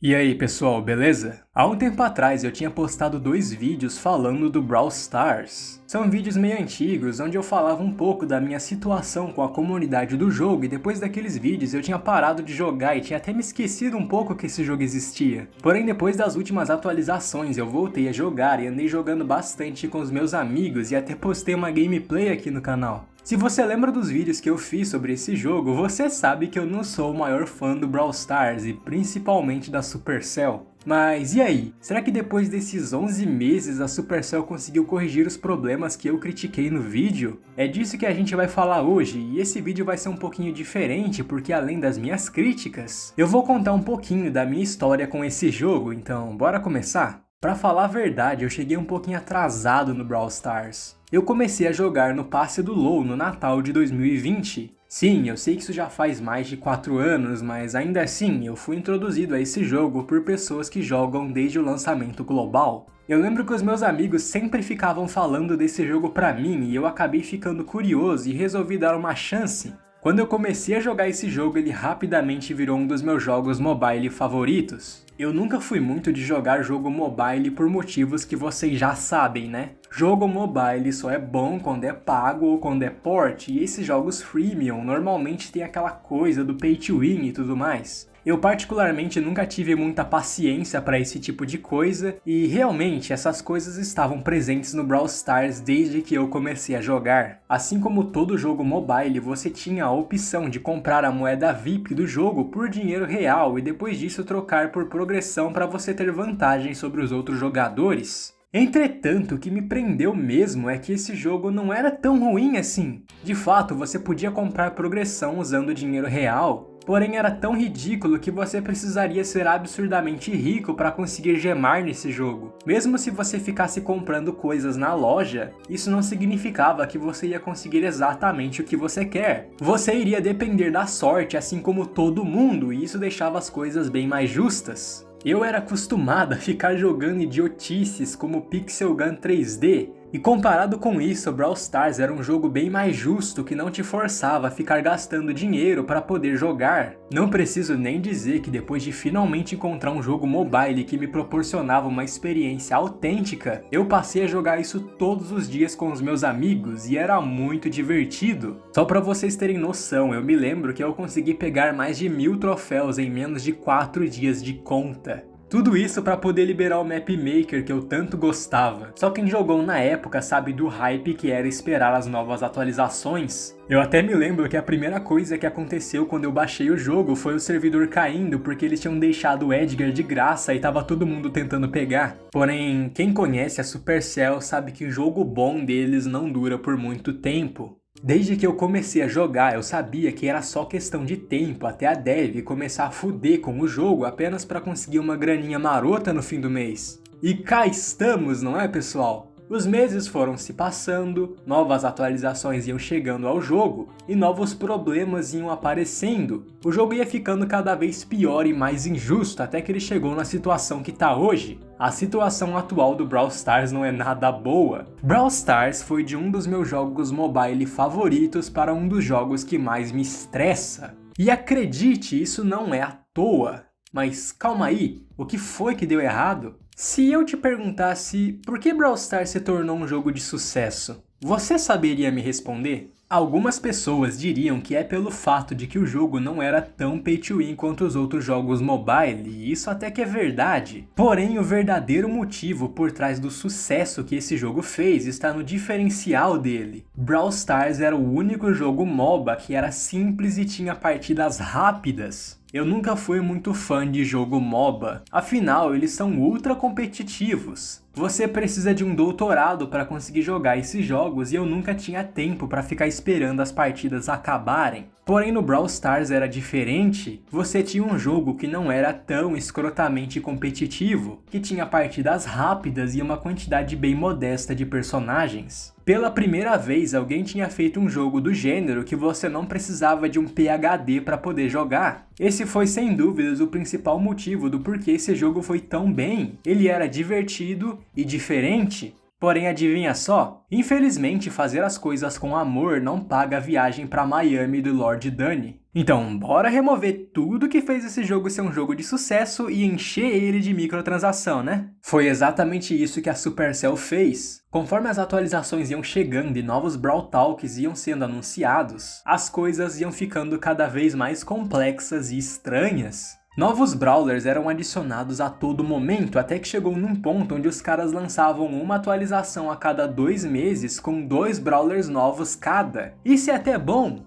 E aí pessoal, beleza? Há um tempo atrás eu tinha postado 2 vídeos falando do Brawl Stars. São vídeos meio antigos, onde eu falava um pouco da minha situação com a comunidade do jogo e depois daqueles vídeos eu tinha parado de jogar e tinha até me esquecido um pouco que esse jogo existia. Porém depois das últimas atualizações eu voltei a jogar e andei jogando bastante com os meus amigos e até postei uma gameplay aqui no canal. Se você lembra dos vídeos que eu fiz sobre esse jogo, você sabe que eu não sou o maior fã do Brawl Stars e principalmente da Supercell. Mas e aí? Será que depois desses 11 meses a Supercell conseguiu corrigir os problemas que eu critiquei no vídeo? É disso que a gente vai falar hoje, e esse vídeo vai ser um pouquinho diferente porque além das minhas críticas, eu vou contar um pouquinho da minha história com esse jogo, então bora começar? Pra falar a verdade, eu cheguei um pouquinho atrasado no Brawl Stars. Eu comecei a jogar no passe do LoL no Natal de 2020. Sim, eu sei que isso já faz mais de 4 anos, mas ainda assim eu fui introduzido a esse jogo por pessoas que jogam desde o lançamento global. Eu lembro que os meus amigos sempre ficavam falando desse jogo pra mim e eu acabei ficando curioso e resolvi dar uma chance. Quando eu comecei a jogar esse jogo, ele rapidamente virou um dos meus jogos mobile favoritos. Eu nunca fui muito de jogar jogo mobile por motivos que vocês já sabem, né? Jogo mobile só é bom quando é pago ou quando é port, e esses jogos freemium normalmente tem aquela coisa do pay to win e tudo mais. Eu particularmente nunca tive muita paciência para esse tipo de coisa, e realmente essas coisas estavam presentes no Brawl Stars desde que eu comecei a jogar. Assim como todo jogo mobile, você tinha a opção de comprar a moeda VIP do jogo por dinheiro real e depois disso trocar por progressão para você ter vantagem sobre os outros jogadores. Entretanto, o que me prendeu mesmo é que esse jogo não era tão ruim assim. De fato, você podia comprar progressão usando dinheiro real, porém era tão ridículo que você precisaria ser absurdamente rico para conseguir gemar nesse jogo. Mesmo se você ficasse comprando coisas na loja, isso não significava que você ia conseguir exatamente o que você quer. Você iria depender da sorte, assim como todo mundo, e isso deixava as coisas bem mais justas. Eu era acostumado a ficar jogando idiotices como Pixel Gun 3D, e comparado com isso, Brawl Stars era um jogo bem mais justo que não te forçava a ficar gastando dinheiro para poder jogar. Não preciso nem dizer que depois de finalmente encontrar um jogo mobile que me proporcionava uma experiência autêntica, eu passei a jogar isso todos os dias com os meus amigos e era muito divertido. Só para vocês terem noção, eu me lembro que eu consegui pegar mais de 1000 troféus em menos de 4 dias de conta. Tudo isso para poder liberar o Map Maker que eu tanto gostava. Só quem jogou na época sabe do hype que era esperar as novas atualizações. Eu até me lembro que a primeira coisa que aconteceu quando eu baixei o jogo foi o servidor caindo porque eles tinham deixado o Edgar de graça e tava todo mundo tentando pegar. Porém, quem conhece a Supercell sabe que o jogo bom deles não dura por muito tempo. Desde que eu comecei a jogar, eu sabia que era só questão de tempo até a dev começar a fuder com o jogo apenas para conseguir uma graninha marota no fim do mês. E cá estamos, não é, pessoal? Os meses foram se passando, novas atualizações iam chegando ao jogo e novos problemas iam aparecendo. O jogo ia ficando cada vez pior e mais injusto até que ele chegou na situação que tá hoje. A situação atual do Brawl Stars não é nada boa. Brawl Stars foi de um dos meus jogos mobile favoritos para um dos jogos que mais me estressa. E acredite, isso não é à toa. Mas calma aí, o que foi que deu errado? Se eu te perguntasse por que Brawl Stars se tornou um jogo de sucesso, você saberia me responder? Algumas pessoas diriam que é pelo fato de que o jogo não era tão pay to win quanto os outros jogos mobile, e isso até que é verdade. Porém, o verdadeiro motivo por trás do sucesso que esse jogo fez está no diferencial dele. Brawl Stars era o único jogo MOBA que era simples e tinha partidas rápidas. Eu nunca fui muito fã de jogo MOBA, afinal eles são ultra competitivos. Você precisa de um doutorado para conseguir jogar esses jogos e eu nunca tinha tempo para ficar esperando as partidas acabarem. Porém no Brawl Stars era diferente, você tinha um jogo que não era tão escrotamente competitivo, que tinha partidas rápidas e uma quantidade bem modesta de personagens. Pela primeira vez alguém tinha feito um jogo do gênero que você não precisava de um PhD para poder jogar. Esse foi sem dúvidas o principal motivo do porquê esse jogo foi tão bem. Ele era divertido e diferente. Porém, adivinha só? Infelizmente, fazer as coisas com amor não paga a viagem para Miami do Lord Dani. Então, bora remover tudo que fez esse jogo ser um jogo de sucesso e encher ele de microtransação, né? Foi exatamente isso que a Supercell fez. Conforme as atualizações iam chegando e novos Brawl Talks iam sendo anunciados, as coisas iam ficando cada vez mais complexas e estranhas. Novos Brawlers eram adicionados a todo momento, até que chegou num ponto onde os caras lançavam uma atualização a cada 2 meses com 2 Brawlers novos cada. Isso é até bom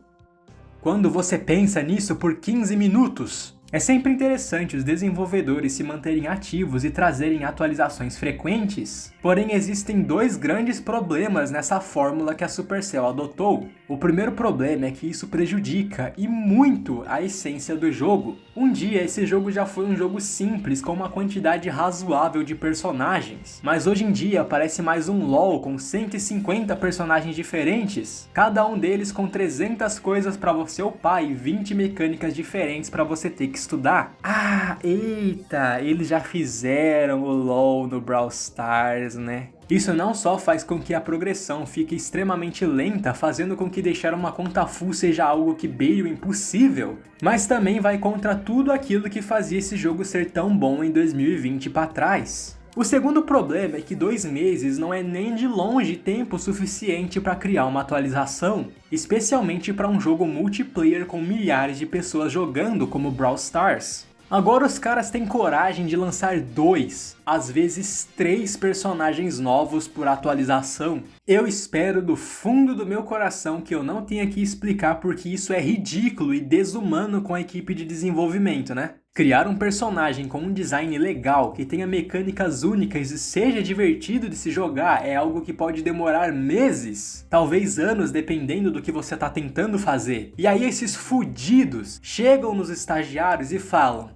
quando você pensa nisso por 15 minutos. É sempre interessante os desenvolvedores se manterem ativos e trazerem atualizações frequentes, porém existem 2 grandes problemas nessa fórmula que a Supercell adotou. O primeiro problema é que isso prejudica, e muito, a essência do jogo. Um dia esse jogo já foi um jogo simples com uma quantidade razoável de personagens, mas hoje em dia parece mais um LoL com 150 personagens diferentes, cada um deles com 300 coisas pra você upar e 20 mecânicas diferentes pra você ter que estudar. Ah, eita, eles já fizeram o LoL no Brawl Stars, né? Isso não só faz com que a progressão fique extremamente lenta, fazendo com que deixar uma conta full seja algo que beire o impossível, mas também vai contra tudo aquilo que fazia esse jogo ser tão bom em 2020 pra trás. O segundo problema é que 2 meses não é nem de longe tempo suficiente para criar uma atualização, especialmente para um jogo multiplayer com milhares de pessoas jogando como Brawl Stars. Agora os caras têm coragem de lançar 2, às vezes 3 personagens novos por atualização. Eu espero do fundo do meu coração que eu não tenha que explicar porque isso é ridículo e desumano com a equipe de desenvolvimento, né? Criar um personagem com um design legal, que tenha mecânicas únicas e seja divertido de se jogar é algo que pode demorar meses, talvez anos, dependendo do que você tá tentando fazer. E aí esses fudidos chegam nos estagiários e falam: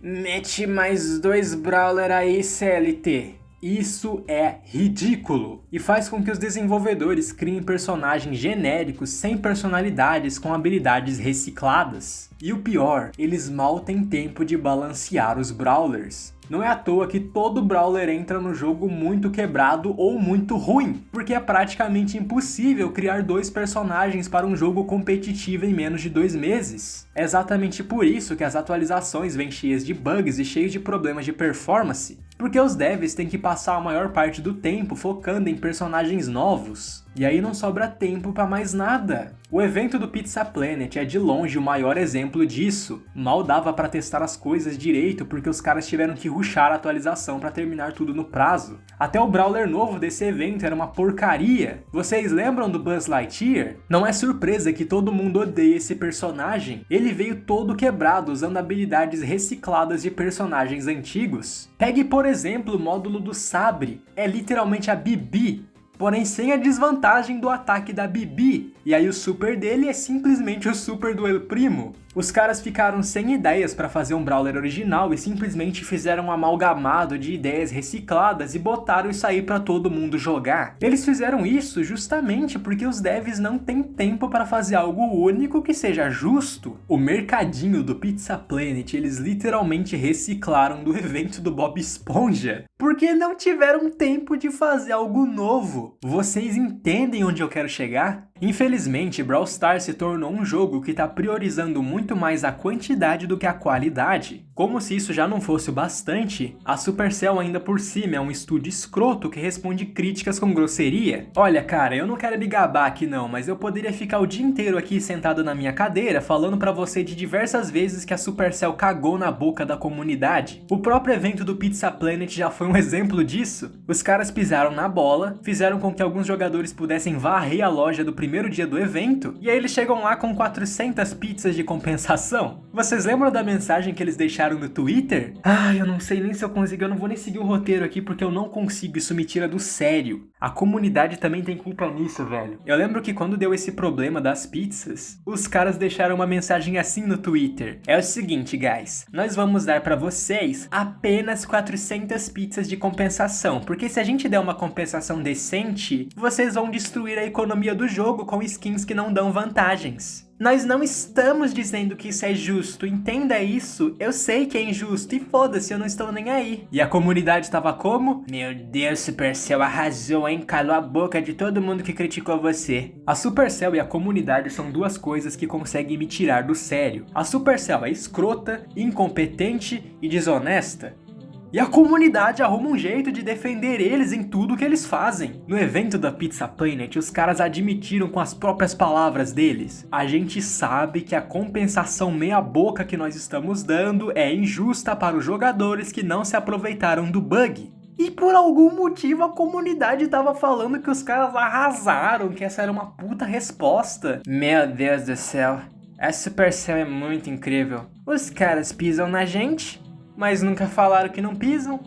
mete mais 2 brawler aí, CLT. Isso é ridículo e faz com que os desenvolvedores criem personagens genéricos sem personalidades com habilidades recicladas. E o pior, eles mal têm tempo de balancear os Brawlers. Não é à toa que todo Brawler entra no jogo muito quebrado ou muito ruim, porque é praticamente impossível criar 2 personagens para um jogo competitivo em menos de 2 meses. É exatamente por isso que as atualizações vêm cheias de bugs e cheias de problemas de performance, porque os devs têm que passar a maior parte do tempo focando em personagens novos, e aí não sobra tempo pra mais nada. O evento do Pizza Planet é de longe o maior exemplo disso. Mal dava pra testar as coisas direito porque os caras tiveram que rushar a atualização pra terminar tudo no prazo. Até o Brawler novo desse evento era uma porcaria. Vocês lembram do Buzz Lightyear? Não é surpresa que todo mundo odeia esse personagem. Ele veio todo quebrado usando habilidades recicladas de personagens antigos. Pegue por exemplo o módulo do Sabre. É literalmente a Bibi, porém sem a desvantagem do ataque da Bibi. E aí o super dele é simplesmente o super do El Primo. Os caras ficaram sem ideias para fazer um Brawler original e simplesmente fizeram um amalgamado de ideias recicladas e botaram isso aí para todo mundo jogar. Eles fizeram isso justamente porque os devs não têm tempo para fazer algo único que seja justo. O mercadinho do Pizza Planet eles literalmente reciclaram do evento do Bob Esponja, porque não tiveram tempo de fazer algo novo. Vocês entendem onde eu quero chegar? Infelizmente, Brawl Stars se tornou um jogo que está priorizando muito mais a quantidade do que a qualidade. Como se isso já não fosse o bastante, a Supercell ainda por cima é um estúdio escroto que responde críticas com grosseria. Olha cara, eu não quero me gabar aqui não, mas eu poderia ficar o dia inteiro aqui sentado na minha cadeira falando pra você de diversas vezes que a Supercell cagou na boca da comunidade. O próprio evento do Pizza Planet já foi um exemplo disso. Os caras pisaram na bola, fizeram com que alguns jogadores pudessem varrer a loja do primeiro dia do evento, e aí eles chegam lá com 400 pizzas de compensação. Vocês lembram da mensagem que eles deixaram no Twitter? Eu não sei nem se eu consigo, eu não vou nem seguir o roteiro aqui porque eu não consigo, isso me tira do sério. A comunidade também tem culpa nisso, velho. Eu lembro que quando deu esse problema das pizzas, os caras deixaram uma mensagem assim no Twitter. É o seguinte, guys, nós vamos dar pra vocês apenas 400 pizzas de compensação, porque se a gente der uma compensação decente, vocês vão destruir a economia do jogo jogo com skins que não dão vantagens. Nós não estamos dizendo que isso é justo, entenda isso. Eu sei que é injusto e foda-se, eu não estou nem aí. E a comunidade tava como? Meu Deus, Supercell arrasou, hein? Calou a boca de todo mundo que criticou você. A Supercell e a comunidade são duas coisas que conseguem me tirar do sério. A Supercell é escrota, incompetente e desonesta. E a comunidade arruma um jeito de defender eles em tudo que eles fazem. No evento da Pizza Planet, os caras admitiram com as próprias palavras deles: a gente sabe que a compensação meia boca que nós estamos dando é injusta para os jogadores que não se aproveitaram do bug. E por algum motivo a comunidade tava falando que os caras arrasaram, que essa era uma puta resposta. Meu Deus do céu, a Supercell é muito incrível. Os caras pisam na gente, mas nunca falaram que não pisam.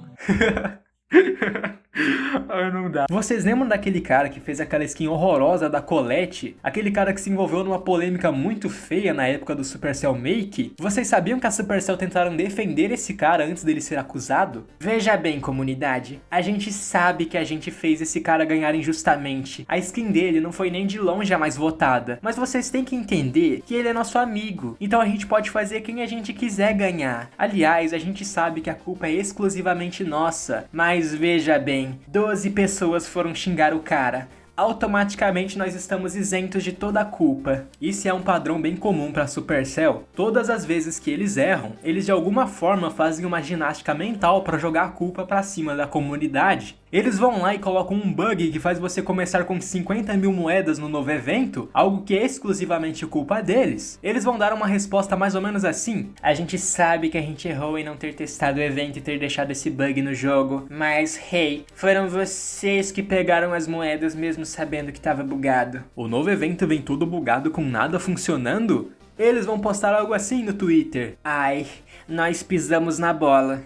Ai, não dá. Vocês lembram daquele cara que fez aquela skin horrorosa da Colette? Aquele cara que se envolveu numa polêmica muito feia na época do Supercell Make? Vocês sabiam que a Supercell tentaram defender esse cara antes dele ser acusado? Veja bem, comunidade, a gente sabe que a gente fez esse cara ganhar injustamente. A skin dele não foi nem de longe a mais votada. Mas vocês têm que entender que ele é nosso amigo. Então a gente pode fazer quem a gente quiser ganhar. Aliás, a gente sabe que a culpa é exclusivamente nossa. Mas veja bem, 12 pessoas foram xingar o cara. Automaticamente nós estamos isentos de toda a culpa. Isso é um padrão bem comum para Supercell. Todas as vezes que eles erram, eles de alguma forma fazem uma ginástica mental para jogar a culpa para cima da comunidade. Eles vão lá e colocam um bug que faz você começar com 50 mil moedas no novo evento, algo que é exclusivamente culpa deles. Eles vão dar uma resposta mais ou menos assim: a gente sabe que a gente errou em não ter testado o evento e ter deixado esse bug no jogo, mas hey, foram vocês que pegaram as moedas mesmo sabendo que tava bugado. O novo evento vem todo bugado com nada funcionando? Eles vão postar algo assim no Twitter: ai, nós pisamos na bola.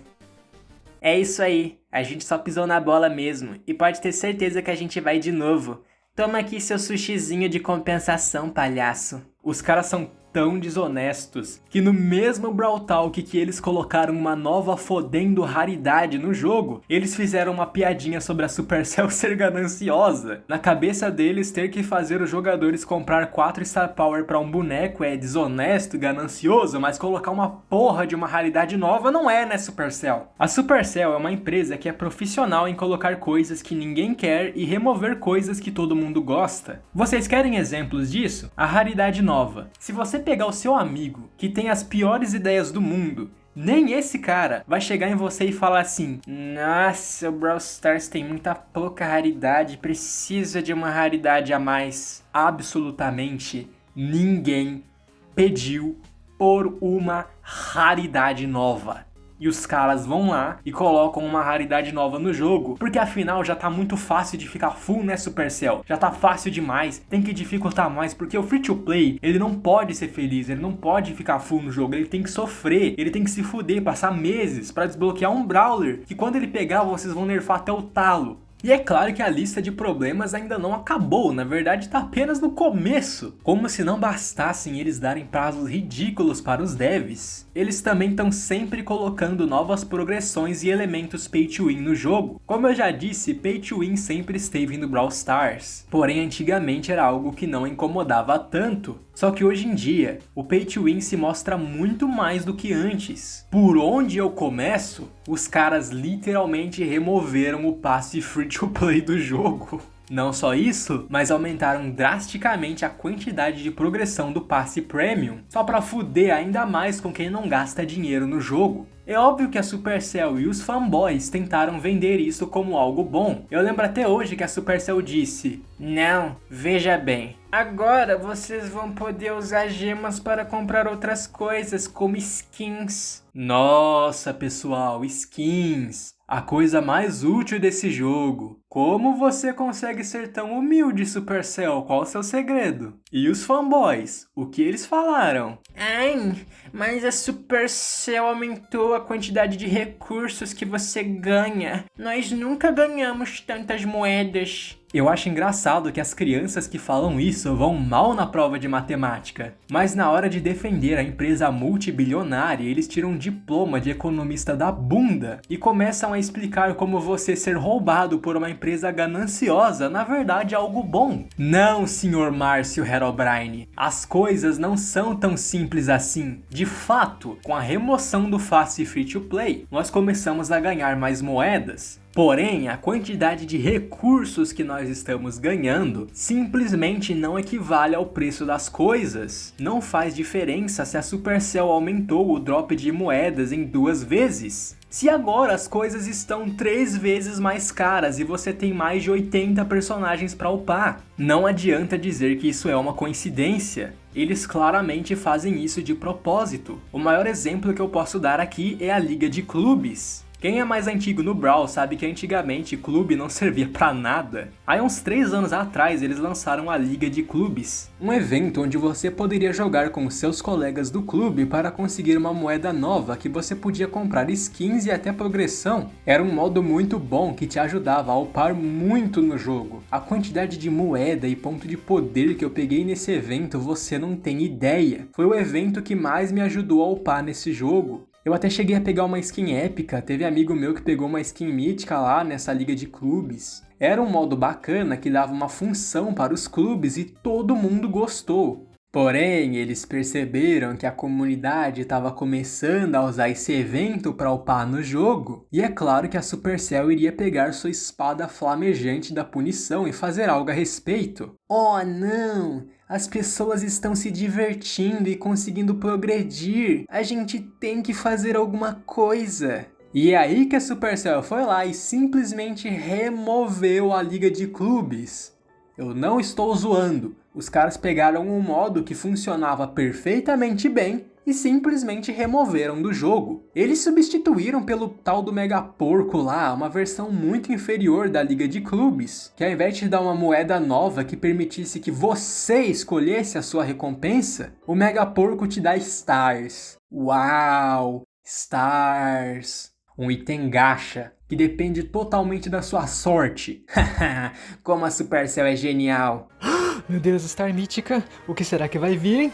É isso aí, a gente só pisou na bola mesmo, e pode ter certeza que a gente vai de novo. Toma aqui seu sushizinho de compensação, palhaço. Os caras são tão desonestos que no mesmo Brawl Talk que eles colocaram uma nova fodendo raridade no jogo, eles fizeram uma piadinha sobre a Supercell ser gananciosa. Na cabeça deles, ter que fazer os jogadores comprar 4 Star Power pra um boneco é desonesto e ganancioso, mas colocar uma porra de uma raridade nova não é, né, Supercell? A Supercell é uma empresa que é profissional em colocar coisas que ninguém quer e remover coisas que todo mundo gosta. Vocês querem exemplos disso? A raridade nova. Se você pegar o seu amigo que tem as piores ideias do mundo, nem esse cara vai chegar em você e falar assim: nossa, o Brawl Stars tem muita pouca raridade, precisa de uma raridade a mais. Absolutamente ninguém pediu por uma raridade nova. E os caras vão lá e colocam uma raridade nova no jogo, porque afinal já tá muito fácil de ficar full, né, Supercell? Já tá fácil demais, tem que dificultar mais, porque o free to play, ele não pode ser feliz, ele não pode ficar full no jogo, ele tem que sofrer, ele tem que se fuder, passar meses pra desbloquear um brawler, que quando ele pegar vocês vão nerfar até o talo. E é claro que a lista de problemas ainda não acabou, na verdade está apenas no começo. Como se não bastassem eles darem prazos ridículos para os devs, eles também estão sempre colocando novas progressões e elementos pay to win no jogo. Como eu já disse, pay to win sempre esteve no Brawl Stars, porém antigamente era algo que não incomodava tanto. Só que hoje em dia, o pay to win se mostra muito mais do que antes. Por onde eu começo, os caras literalmente removeram o passe free to play do jogo. Não só isso, mas aumentaram drasticamente a quantidade de progressão do passe premium, só pra fuder ainda mais com quem não gasta dinheiro no jogo. É óbvio que a Supercell e os fanboys tentaram vender isso como algo bom. Eu lembro até hoje que a Supercell disse: não, veja bem, agora vocês vão poder usar gemas para comprar outras coisas, como skins. Nossa, pessoal, skins! A coisa mais útil desse jogo. Como você consegue ser tão humilde, Supercell? Qual o seu segredo? E os fanboys? O que eles falaram? Ai, mas a Supercell aumentou a quantidade de recursos que você ganha. Nós nunca ganhamos tantas moedas. Eu acho engraçado que as crianças que falam isso vão mal na prova de matemática, mas na hora de defender a empresa multibilionária, eles tiram um diploma de economista da bunda e começam a explicar como você ser roubado por uma empresa gananciosa na verdade é algo bom. Não, senhor Márcio Herobrine, as coisas não são tão simples assim. De fato, com a remoção do Fast Free to Play, nós começamos a ganhar mais moedas. Porém, a quantidade de recursos que nós estamos ganhando simplesmente não equivale ao preço das coisas. Não faz diferença se a Supercell aumentou o drop de moedas em 2 vezes. Se agora as coisas estão 3 vezes mais caras e você tem mais de 80 personagens para upar. Não adianta dizer que isso é uma coincidência. Eles claramente fazem isso de propósito. O maior exemplo que eu posso dar aqui é a Liga de Clubes. Quem é mais antigo no Brawl sabe que antigamente clube não servia pra nada. Aí uns 3 anos atrás eles lançaram a Liga de Clubes, um evento onde você poderia jogar com seus colegas do clube para conseguir uma moeda nova que você podia comprar skins e até progressão. Era um modo muito bom que te ajudava a upar muito no jogo. A quantidade de moeda e ponto de poder que eu peguei nesse evento você não tem ideia. Foi o evento que mais me ajudou a upar nesse jogo. Eu até cheguei a pegar uma skin épica, teve amigo meu que pegou uma skin mítica lá nessa liga de clubes. Era um modo bacana que dava uma função para os clubes e todo mundo gostou. Porém, eles perceberam que a comunidade estava começando a usar esse evento para upar no jogo, e é claro que a Supercell iria pegar sua espada flamejante da punição e fazer algo a respeito. Oh não! As pessoas estão se divertindo e conseguindo progredir. A gente tem que fazer alguma coisa. E é aí que a Supercell foi lá e simplesmente removeu a Liga de Clubes. Eu não estou zoando. Os caras pegaram um modo que funcionava perfeitamente bem e simplesmente removeram do jogo. Eles substituíram pelo tal do Mega Porco lá, uma versão muito inferior da Liga de Clubes, que ao invés de dar uma moeda nova que permitisse que você escolhesse a sua recompensa, o Mega Porco te dá Stars. Uau! Stars! Um item gacha, que depende totalmente da sua sorte. Como a Supercell é genial! Meu Deus, Star Mítica, o que será que vai vir, hein?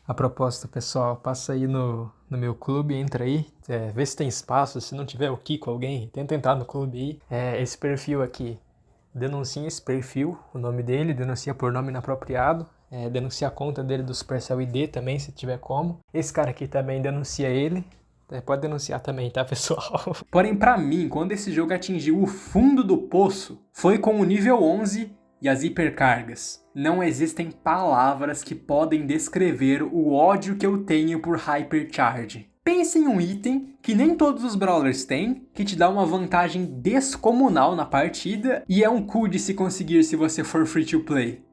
A propósito, pessoal, passa aí no meu clube, entra aí, vê se tem espaço, se não tiver eu quico alguém, tenta entrar no clube aí. Esse perfil aqui, denuncia esse perfil, o nome dele, denuncia por nome inapropriado, denuncia a conta dele do Supercell ID também, se tiver como. Esse cara aqui também denuncia ele, pode denunciar também, tá, pessoal? Porém, pra mim, quando esse jogo atingiu o fundo do poço, foi com o nível 11 e as hipercargas. Não existem palavras que podem descrever o ódio que eu tenho por Hypercharge. Pense em um item que nem todos os brawlers têm, que te dá uma vantagem descomunal na partida e é um cu de se conseguir se você for free to play.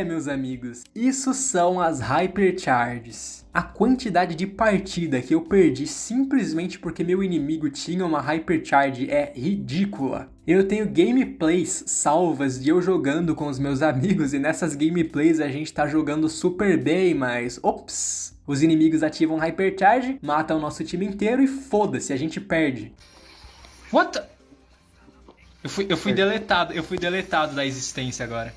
Meus amigos, isso são as Hypercharges. A quantidade de partida que eu perdi simplesmente porque meu inimigo tinha uma Hypercharge é ridícula. Eu tenho gameplays salvas de eu jogando com os meus amigos e nessas gameplays a gente tá jogando super bem, mas ops! Os inimigos ativam Hypercharge, matam o nosso time inteiro e foda-se, a gente perde. What the... Eu fui deletado da existência agora.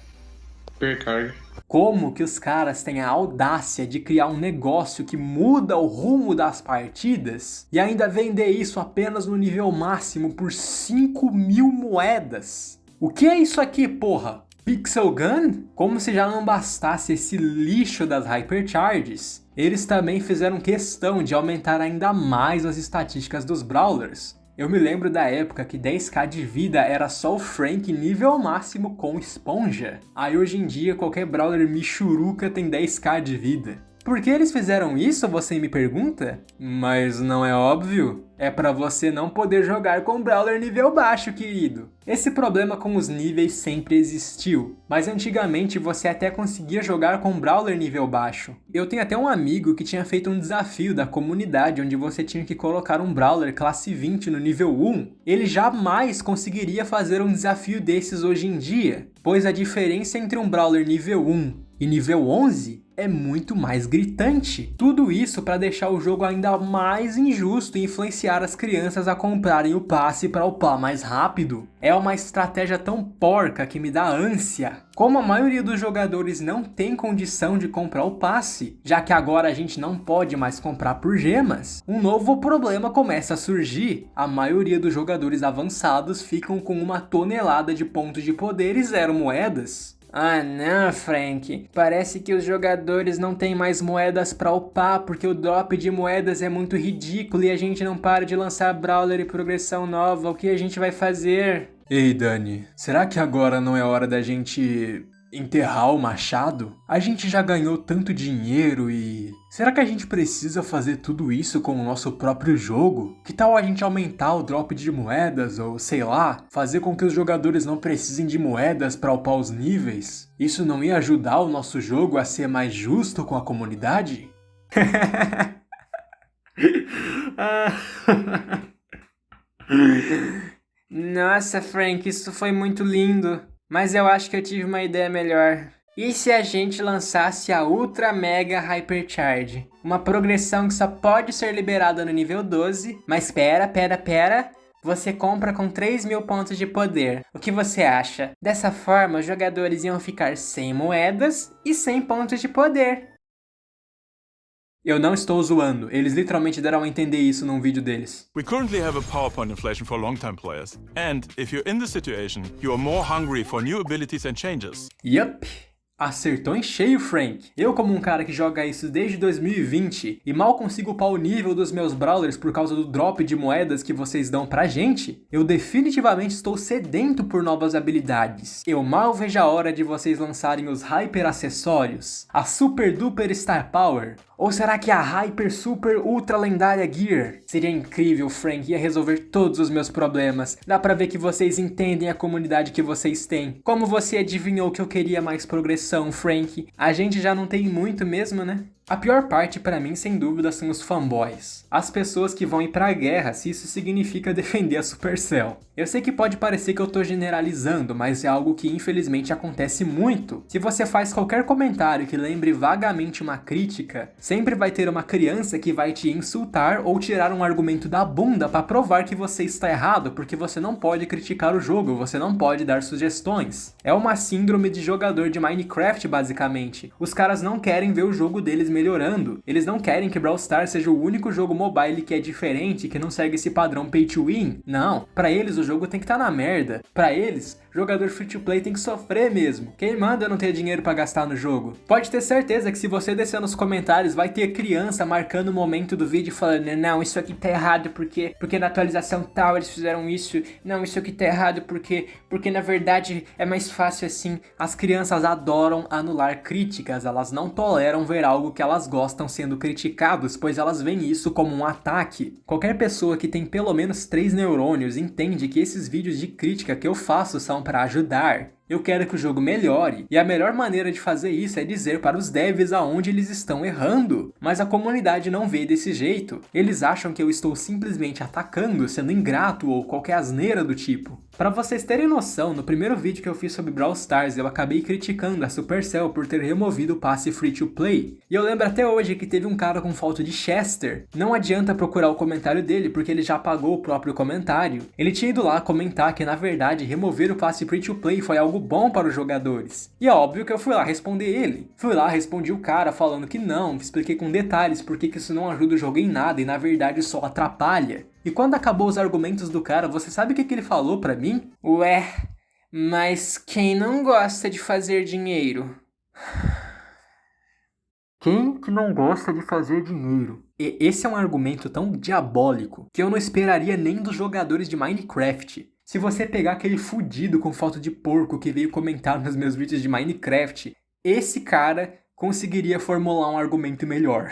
Hipercarga. Como que os caras têm a audácia de criar um negócio que muda o rumo das partidas e ainda vender isso apenas no nível máximo por 5.000 moedas? O que é isso aqui, porra? Pixel Gun? Como se já não bastasse esse lixo das Hypercharges, eles também fizeram questão de aumentar ainda mais as estatísticas dos Brawlers. Eu me lembro da época que 10k de vida era só o Frank nível máximo com esponja. Aí hoje em dia qualquer Brawler michuruca tem 10k de vida. Por que eles fizeram isso, você me pergunta? Mas não é óbvio? É pra você não poder jogar com Brawler nível baixo, querido. Esse problema com os níveis sempre existiu, mas antigamente você até conseguia jogar com Brawler nível baixo. Eu tenho até um amigo que tinha feito um desafio da comunidade onde você tinha que colocar um Brawler classe 20 no nível 1. Ele jamais conseguiria fazer um desafio desses hoje em dia, pois a diferença entre um Brawler nível 1 e nível 11 é muito mais gritante. Tudo isso para deixar o jogo ainda mais injusto e influenciar as crianças a comprarem o passe para upar mais rápido. É uma estratégia tão porca que me dá ânsia. Como a maioria dos jogadores não tem condição de comprar o passe, já que agora a gente não pode mais comprar por gemas, um novo problema começa a surgir. A maioria dos jogadores avançados ficam com uma tonelada de pontos de poder e 0 moedas. Ah não, Frank, parece que os jogadores não têm mais moedas pra upar porque o drop de moedas é muito ridículo e a gente não para de lançar Brawler e progressão nova, o que a gente vai fazer? Ei Dani, será que agora não é hora da gente enterrar o machado? A gente já ganhou tanto dinheiro e... será que a gente precisa fazer tudo isso com o nosso próprio jogo? Que tal a gente aumentar o drop de moedas ou, sei lá, fazer com que os jogadores não precisem de moedas para upar os níveis? Isso não ia ajudar o nosso jogo a ser mais justo com a comunidade? Nossa, Frank, isso foi muito lindo. Mas eu acho que eu tive uma ideia melhor. E se a gente lançasse a Ultra Mega Hypercharge? Uma progressão que só pode ser liberada no nível 12, mas pera, você compra com 3.000 pontos de poder. O que você acha? Dessa forma, os jogadores iam ficar sem moedas e sem pontos de poder. Eu não estou zoando, eles literalmente deram a entender isso num vídeo deles. We currently have a PowerPoint inflation for long-time players. And if you're in this situation, you are more hungry for new abilities and changes. Yup. Acertou em cheio, Frank. Eu, como um cara que joga isso desde 2020 e mal consigo upar o nível dos meus brawlers por causa do drop de moedas que vocês dão pra gente, eu definitivamente estou sedento por novas habilidades. Eu mal vejo a hora de vocês lançarem os Hyper Acessórios, a Super Duper Star Power, ou será que a Hyper Super Ultra Lendária Gear? Seria incrível, Frank, ia resolver todos os meus problemas. Dá pra ver que vocês entendem a comunidade que vocês têm. Como você adivinhou que eu queria mais progressão, Frank? A gente já não tem muito mesmo, né? A pior parte pra mim, sem dúvida, são os fanboys. As pessoas que vão ir pra guerra se isso significa defender a Supercell. Eu sei que pode parecer que eu tô generalizando, mas é algo que infelizmente acontece muito. Se você faz qualquer comentário que lembre vagamente uma crítica, sempre vai ter uma criança que vai te insultar ou tirar um argumento da bunda pra provar que você está errado, porque você não pode criticar o jogo, você não pode dar sugestões. É uma síndrome de jogador de Minecraft, basicamente. Os caras não querem ver o jogo deles melhorando. Eles não querem que Brawl Stars seja o único jogo mobile que é diferente, que não segue esse padrão pay to win. Não, pra eles o jogo tem que estar na merda. Pra eles, jogador free to play tem que sofrer mesmo. Quem manda não ter dinheiro pra gastar no jogo? Pode ter certeza que se você descer nos comentários vai ter criança marcando o momento do vídeo falando: não, isso aqui tá errado porque na atualização tal eles fizeram isso. Não, isso aqui tá errado porque na verdade é mais fácil assim. As crianças adoram anular críticas, elas não toleram ver algo que elas gostam sendo criticados, pois elas veem isso como um ataque. Qualquer pessoa que tem pelo menos 3 neurônios entende que esses vídeos de crítica que eu faço são para ajudar. Eu quero que o jogo melhore, e a melhor maneira de fazer isso é dizer para os devs aonde eles estão errando. Mas a comunidade não vê desse jeito. Eles acham que eu estou simplesmente atacando, sendo ingrato ou qualquer asneira do tipo. Pra vocês terem noção, no primeiro vídeo que eu fiz sobre Brawl Stars, eu acabei criticando a Supercell por ter removido o passe free to play. E eu lembro até hoje que teve um cara com foto de Chester. Não adianta procurar o comentário dele, porque ele já apagou o próprio comentário. Ele tinha ido lá comentar que, na verdade, remover o passe free to play foi algo bom para os jogadores. E é óbvio que eu fui lá responder ele. Fui lá, respondi o cara falando que não, expliquei com detalhes porque que isso não ajuda o jogo em nada e na verdade só atrapalha. E quando acabou os argumentos do cara, você sabe o que ele falou pra mim? Ué, mas quem não gosta de fazer dinheiro? Quem que não gosta de fazer dinheiro? E esse é um argumento tão diabólico que eu não esperaria nem dos jogadores de Minecraft. Se você pegar aquele fudido com foto de porco que veio comentar nos meus vídeos de Minecraft, esse cara conseguiria formular um argumento melhor.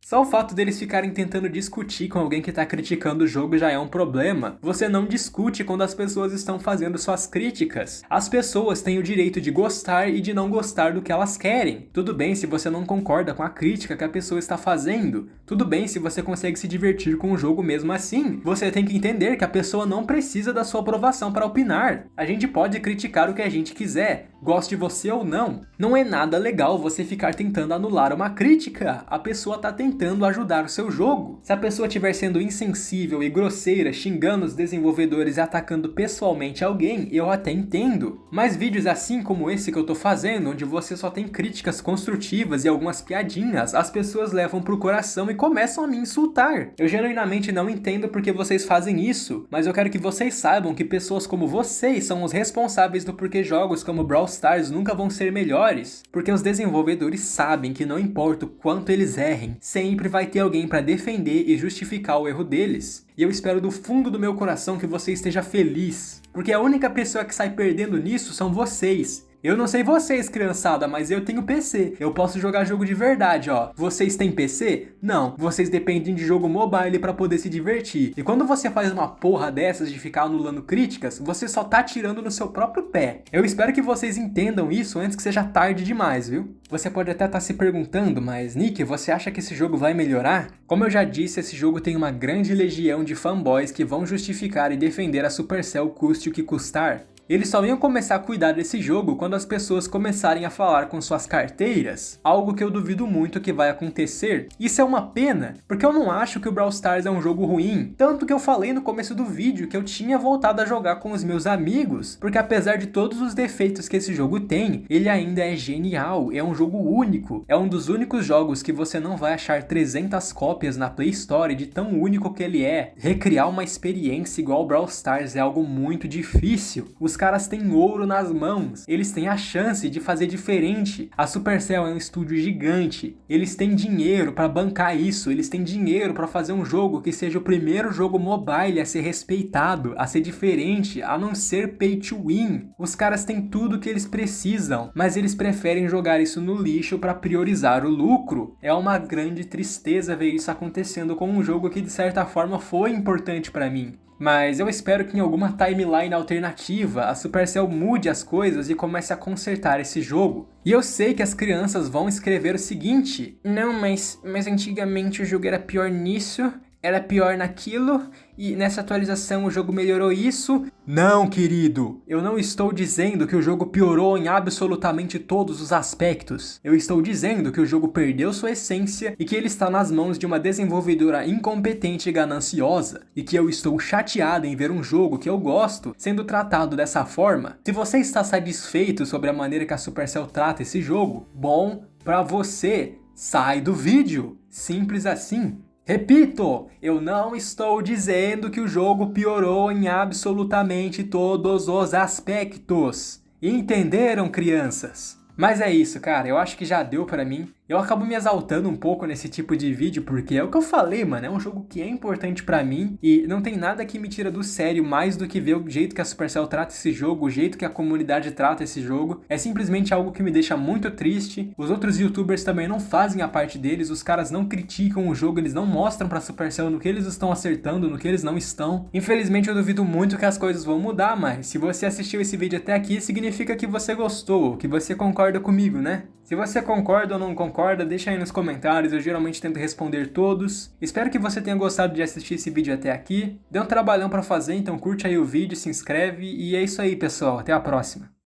Só o fato deles ficarem tentando discutir com alguém que tá criticando o jogo já é um problema. Você não discute quando as pessoas estão fazendo suas críticas. As pessoas têm o direito de gostar e de não gostar do que elas querem. Tudo bem se você não concorda com a crítica que a pessoa está fazendo. Tudo bem se você consegue se divertir com o jogo mesmo assim. Você tem que entender que a pessoa não precisa da sua aprovação para opinar. A gente pode criticar o que a gente quiser, goste você ou não. Não é nada legal você ficar tentando anular uma crítica. A pessoa tá tentando ajudar o seu jogo. Se a pessoa estiver sendo insensível e grosseira, xingando os desenvolvedores e atacando pessoalmente alguém, eu até entendo. Mas vídeos assim como esse que eu tô fazendo, onde você só tem críticas construtivas e algumas piadinhas, as pessoas levam pro coração e começam a me insultar. Eu genuinamente não entendo porque vocês fazem isso, mas eu quero que vocês saibam que pessoas como vocês são os responsáveis do porquê jogos como Brawl Stars nunca vão ser melhores. Porque os desenvolvedores sabem que não importa o quanto eles errem, sempre vai ter alguém para defender e justificar o erro deles. E eu espero do fundo do meu coração que você esteja feliz, porque a única pessoa que sai perdendo nisso são vocês. Eu não sei vocês, criançada, mas eu tenho PC. Eu posso jogar jogo de verdade, ó. Vocês têm PC? Não. Vocês dependem de jogo mobile pra poder se divertir. E quando você faz uma porra dessas de ficar anulando críticas, você só tá tirando no seu próprio pé. Eu espero que vocês entendam isso antes que seja tarde demais, viu? Você pode até estar se perguntando, mas Nick, você acha que esse jogo vai melhorar? Como eu já disse, esse jogo tem uma grande legião de fanboys que vão justificar e defender a Supercell custe o que custar. Eles só iam começar a cuidar desse jogo quando as pessoas começarem a falar com suas carteiras, algo que eu duvido muito que vai acontecer. Isso é uma pena, porque eu não acho que o Brawl Stars é um jogo ruim, tanto que eu falei no começo do vídeo que eu tinha voltado a jogar com os meus amigos, porque apesar de todos os defeitos que esse jogo tem, ele ainda é genial, é um jogo único, é um dos únicos jogos que você não vai achar 300 cópias na Play Store de tão único que ele é. Recriar uma experiência igual ao Brawl Stars é algo muito difícil. Os caras têm ouro nas mãos, eles têm a chance de fazer diferente. A Supercell é um estúdio gigante, eles têm dinheiro para bancar isso, eles têm dinheiro para fazer um jogo que seja o primeiro jogo mobile a ser respeitado, a ser diferente, a não ser pay to win. Os caras têm tudo que eles precisam, mas eles preferem jogar isso no lixo para priorizar o lucro. É uma grande tristeza ver isso acontecendo com um jogo que de certa forma foi importante para mim. Mas eu espero que em alguma timeline alternativa a Supercell mude as coisas e comece a consertar esse jogo. E eu sei que as crianças vão escrever o seguinte: não, mas antigamente o jogo era pior nisso, era pior naquilo, e nessa atualização o jogo melhorou isso. Não, querido! Eu não estou dizendo que o jogo piorou em absolutamente todos os aspectos. Eu estou dizendo que o jogo perdeu sua essência e que ele está nas mãos de uma desenvolvedora incompetente e gananciosa. E que eu estou chateado em ver um jogo que eu gosto sendo tratado dessa forma. Se você está satisfeito sobre a maneira que a Supercell trata esse jogo, bom pra você, sai do vídeo. Simples assim. Repito, eu não estou dizendo que o jogo piorou em absolutamente todos os aspectos. Entenderam, crianças? Mas é isso, cara, eu acho que já deu pra mim. Eu acabo me exaltando um pouco nesse tipo de vídeo, porque é o que eu falei, mano, é um jogo que é importante pra mim e não tem nada que me tira do sério mais do que ver o jeito que a Supercell trata esse jogo, o jeito que a comunidade trata esse jogo. É simplesmente algo que me deixa muito triste. Os outros youtubers também não fazem a parte deles, os caras não criticam o jogo, eles não mostram pra Supercell no que eles estão acertando, no que eles não estão. Infelizmente eu duvido muito que as coisas vão mudar, mas se você assistiu esse vídeo até aqui, significa que você gostou, que você concorda comigo, né? Se você concorda ou não concorda, deixa aí nos comentários, eu geralmente tento responder todos. Espero que você tenha gostado de assistir esse vídeo até aqui. Deu um trabalhão pra fazer, então curte aí o vídeo, se inscreve e é isso aí, pessoal. Até a próxima.